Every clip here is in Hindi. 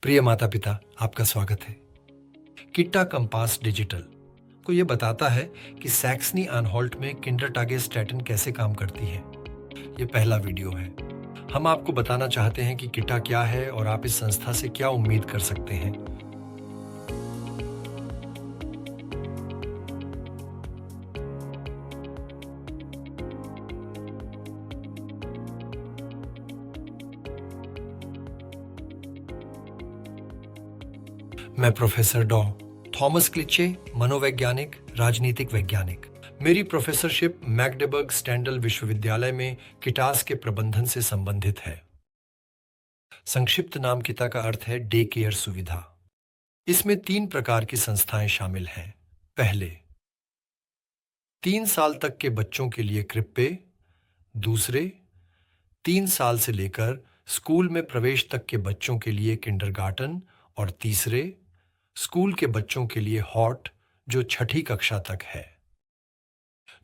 प्रिय माता पिता, आपका स्वागत है। किट्टा कंपास डिजिटल को ये बताता है कि सैक्सनी एनहोल्ट में किंडरटागेस्टैटिन कैसे काम करती है। ये पहला वीडियो है। हम आपको बताना चाहते हैं कि किट्टा क्या है और आप इस संस्था से क्या उम्मीद कर सकते हैं। मैं प्रोफेसर डॉ थॉमस क्लिचे, मनोवैज्ञानिक, राजनीतिक वैज्ञानिक। मेरी प्रोफेसरशिप मैकडबर्ग स्टैंडल विश्वविद्यालय में किटास के प्रबंधन से संबंधित है। संक्षिप्त नाम किटा का अर्थ है डे केयर सुविधा। इसमें 3 प्रकार की संस्थाएं शामिल हैं। पहले, 3 साल तक के बच्चों के लिए क्रिप्पे। दूसरे, 3 साल से लेकर स्कूल में प्रवेश तक के बच्चों के लिए किंडरगार्टन। और तीसरे, स्कूल के बच्चों के लिए हॉट, जो 6ठी कक्षा तक है।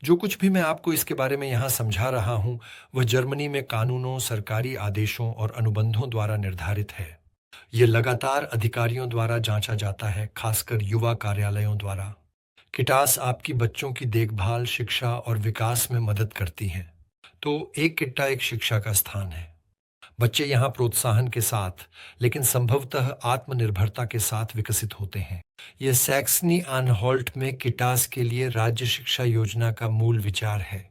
जो कुछ भी मैं आपको इसके बारे में यहाँ समझा रहा हूँ, वह जर्मनी में कानूनों, सरकारी आदेशों और अनुबंधों द्वारा निर्धारित है। यह लगातार अधिकारियों द्वारा जांचा जाता है, खासकर युवा कार्यालयों द्वारा। किटास आपकी बच्चों की देखभाल, शिक्षा और विकास में मदद करती है। तो एक किट्टा एक शिक्षा का स्थान है। बच्चे यहाँ प्रोत्साहन के साथ, लेकिन संभवतः आत्मनिर्भरता के साथ विकसित होते हैं। यह सैक्सनी एनहोल्ट में किटास के लिए राज्य शिक्षा योजना का मूल विचार है।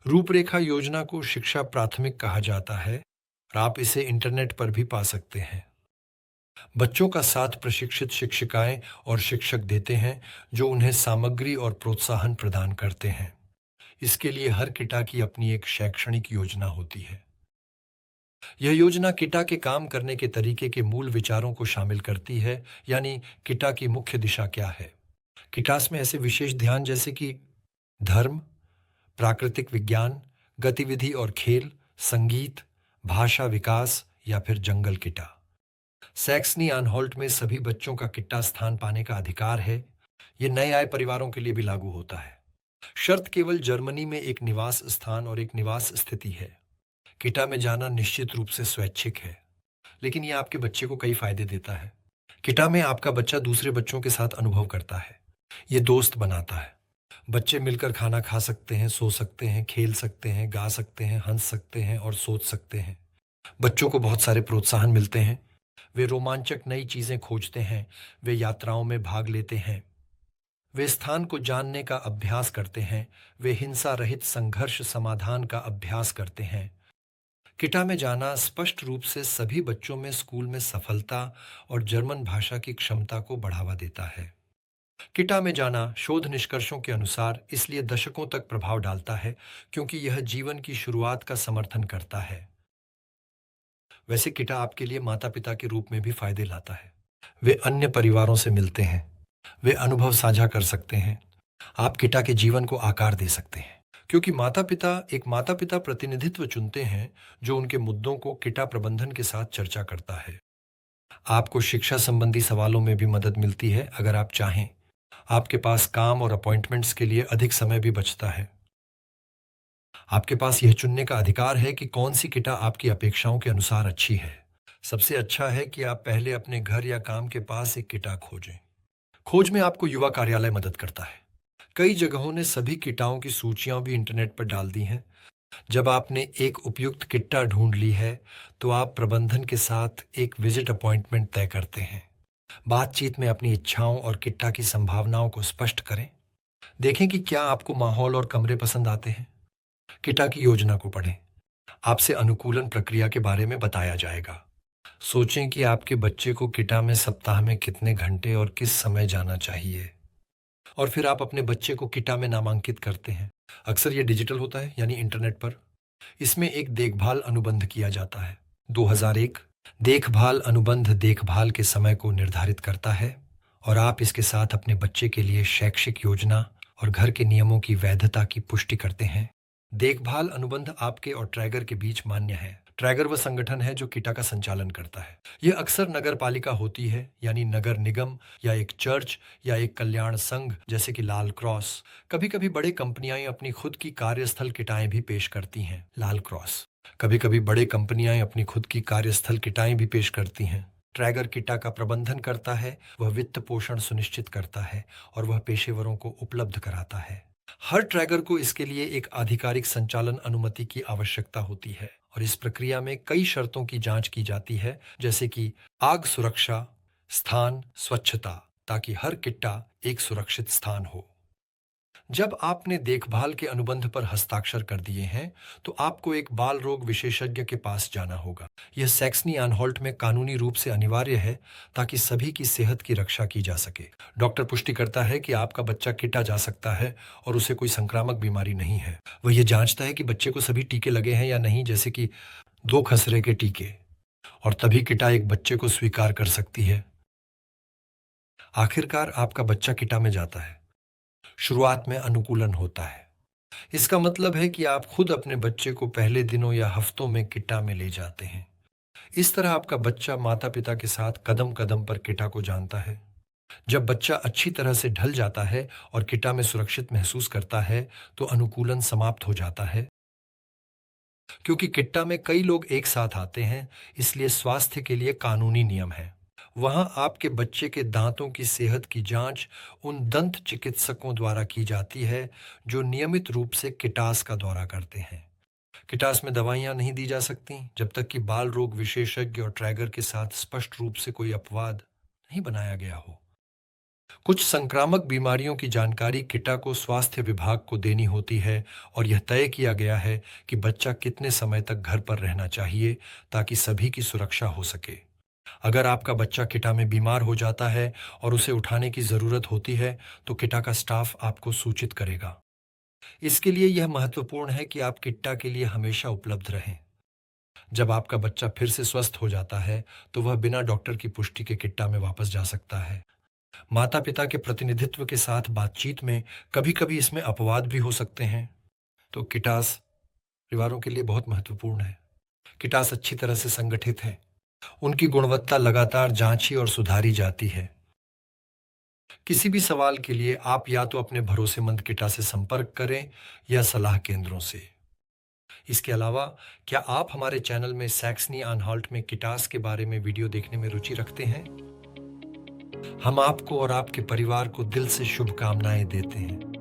रूपरेखा योजना को शिक्षा प्राथमिक कहा जाता है और आप इसे इंटरनेट पर भी पा सकते हैं। बच्चों का साथ प्रशिक्षित शिक्षिकाएं और शिक्षक देते हैं, जो उन्हें सामग्री और प्रोत्साहन प्रदान करते हैं। इसके लिए हर किटा की अपनी एक शैक्षणिक योजना होती है। यह योजना किटा के काम करने के तरीके के मूल विचारों को शामिल करती है, यानी किटा की मुख्य दिशा क्या है। किटास में ऐसे विशेष ध्यान जैसे कि धर्म, प्राकृतिक विज्ञान, गतिविधि और खेल, संगीत, भाषा विकास या फिर जंगल किटा। सैक्सनी एनहोल्ट में सभी बच्चों का किट्टा स्थान पाने का अधिकार है। यह नए आए परिवारों के लिए भी लागू होता है। शर्त केवल जर्मनी में एक निवास स्थान और एक निवास स्थिति है। किटा में जाना निश्चित रूप से स्वैच्छिक है, लेकिन यह आपके बच्चे को कई फायदे देता है। किटा में आपका बच्चा दूसरे बच्चों के साथ अनुभव करता है। ये दोस्त बनाता है। बच्चे मिलकर खाना खा सकते हैं, सो सकते हैं, खेल सकते हैं, गा सकते हैं, हंस सकते हैं और सोच सकते हैं। बच्चों को बहुत सारे प्रोत्साहन मिलते हैं। वे रोमांचक नई चीजें खोजते हैं। वे यात्राओं में भाग लेते हैं। वे स्थान को जानने का अभ्यास करते हैं। वे हिंसा रहित संघर्ष समाधान का अभ्यास करते हैं। किटा में जाना स्पष्ट रूप से सभी बच्चों में स्कूल में सफलता और जर्मन भाषा की क्षमता को बढ़ावा देता है। किटा में जाना शोध निष्कर्षों के अनुसार इसलिए दशकों तक प्रभाव डालता है, क्योंकि यह जीवन की शुरुआत का समर्थन करता है। वैसे किटा आपके लिए माता पिता के रूप में भी फायदे लाता है। वे अन्य परिवारों से मिलते हैं। वे अनुभव साझा कर सकते हैं। आप किटा के जीवन को आकार दे सकते हैं, क्योंकि माता पिता प्रतिनिधित्व चुनते हैं, जो उनके मुद्दों को किटा प्रबंधन के साथ चर्चा करता है। आपको शिक्षा संबंधी सवालों में भी मदद मिलती है अगर आप चाहें। आपके पास काम और अपॉइंटमेंट्स के लिए अधिक समय भी बचता है। आपके पास यह चुनने का अधिकार है कि कौन सी किटा आपकी अपेक्षाओं के अनुसार अच्छी है। सबसे अच्छा है कि आप पहले अपने घर या काम के पास एक किटा खोजें। खोज में आपको युवा कार्यालय मदद करता है। कई जगहों ने सभी किटाओं की सूचियां भी इंटरनेट पर डाल दी हैं। जब आपने एक उपयुक्त किट्टा ढूंढ ली है, तो आप प्रबंधन के साथ एक विजिट अपॉइंटमेंट तय करते हैं। बातचीत में अपनी इच्छाओं और किट्टा की संभावनाओं को स्पष्ट करें। देखें कि क्या आपको माहौल और कमरे पसंद आते हैं। किट्टा की योजना को पढ़ें। आपसे अनुकूलन प्रक्रिया के बारे में बताया जाएगा। सोचें कि आपके बच्चे को किटा में सप्ताह में कितने घंटे और किस समय जाना चाहिए, और फिर आप अपने बच्चे को किटा में नामांकित करते हैं। अक्सर यह डिजिटल होता है, यानी इंटरनेट पर। इसमें एक देखभाल अनुबंध किया जाता है। 2001 देखभाल अनुबंध देखभाल के समय को निर्धारित करता है, और आप इसके साथ अपने बच्चे के लिए शैक्षिक योजना और घर के नियमों की वैधता की पुष्टि करते हैं। देखभाल अनुबंध आपके और ट्रैगर के बीच मान्य है। ट्रैगर वह संगठन है जो किटा का संचालन करता है। यह अक्सर नगर पालिका होती है, यानी नगर निगम, या एक चर्च, या एक कल्याण संघ जैसे कि लाल क्रॉस। कभी कभी बड़े कंपनियां अपनी खुद की कार्यस्थल किटाएं भी पेश करती हैं। लाल क्रॉस। कभी कभी बड़े कंपनियां अपनी खुद की कार्यस्थल किटाएं भी पेश करती हैं। ट्रैगर किटा का प्रबंधन करता है, वह वित्त पोषण सुनिश्चित करता है और वह पेशेवरों को उपलब्ध कराता है। हर ट्रैगर को इसके लिए एक आधिकारिक संचालन अनुमति की आवश्यकता होती है और इस प्रक्रिया में कई शर्तों की जांच की जाती है, जैसे कि आग सुरक्षा, स्थान, स्वच्छता, ताकि हर किट्टा एक सुरक्षित स्थान हो। जब आपने देखभाल के अनुबंध पर हस्ताक्षर कर दिए हैं, तो आपको एक बाल रोग विशेषज्ञ के पास जाना होगा। यह सैक्सनी एनहॉल्ट में कानूनी रूप से अनिवार्य है, ताकि सभी की सेहत की रक्षा की जा सके। डॉक्टर पुष्टि करता है कि आपका बच्चा किटा जा सकता है और उसे कोई संक्रामक बीमारी नहीं है। वह यह जांचता है कि बच्चे को सभी टीके लगे हैं या नहीं, जैसे कि 2 खसरे के टीके, और तभी किटा एक बच्चे को स्वीकार कर सकती है। आखिरकार आपका बच्चा किटा में जाता है। शुरुआत में अनुकूलन होता है। इसका मतलब है कि आप खुद अपने बच्चे को पहले दिनों या हफ्तों में किटा में ले जाते हैं। इस तरह आपका बच्चा माता पिता के साथ कदम कदम पर किटा को जानता है। जब बच्चा अच्छी तरह से ढल जाता है और किटा में सुरक्षित महसूस करता है, तो अनुकूलन समाप्त हो जाता है। क्योंकि किट्टा में कई लोग एक साथ आते हैं, इसलिए स्वास्थ्य के लिए कानूनी नियम है। वहां आपके बच्चे के दांतों की सेहत की जांच उन दंत चिकित्सकों द्वारा की जाती है जो नियमित रूप से किटास का दौरा करते हैं। किटास में दवाइयां नहीं दी जा सकती जब तक कि बाल रोग विशेषज्ञ और ट्रैगर के साथ स्पष्ट रूप से कोई अपवाद नहीं बनाया गया हो। कुछ संक्रामक बीमारियों की जानकारी किटा को स्वास्थ्य विभाग को देनी होती है और यह तय किया गया है कि बच्चा कितने समय तक घर पर रहना चाहिए, ताकि सभी की सुरक्षा हो सके। अगर आपका बच्चा किटा में बीमार हो जाता है और उसे उठाने की ज़रूरत होती है, तो किटा का स्टाफ आपको सूचित करेगा। इसके लिए यह महत्वपूर्ण है कि आप किट्टा के लिए हमेशा उपलब्ध रहें। जब आपका बच्चा फिर से स्वस्थ हो जाता है, तो वह बिना डॉक्टर की पुष्टि के किट्टा में वापस जा सकता है। माता पिता के प्रतिनिधित्व के साथ बातचीत में कभी कभी इसमें अपवाद भी हो सकते हैं। तो किटास परिवारों के लिए बहुत महत्वपूर्ण है। किटास अच्छी तरह से संगठित है। उनकी गुणवत्ता लगातार जांची और सुधारी जाती है। किसी भी सवाल के लिए आप या तो अपने भरोसेमंद किटा से संपर्क करें या सलाह केंद्रों से। इसके अलावा, क्या आप हमारे चैनल में सैक्सनी एनहॉल्ट में किटास के बारे में वीडियो देखने में रुचि रखते हैं? हम आपको और आपके परिवार को दिल से शुभकामनाएं देते हैं।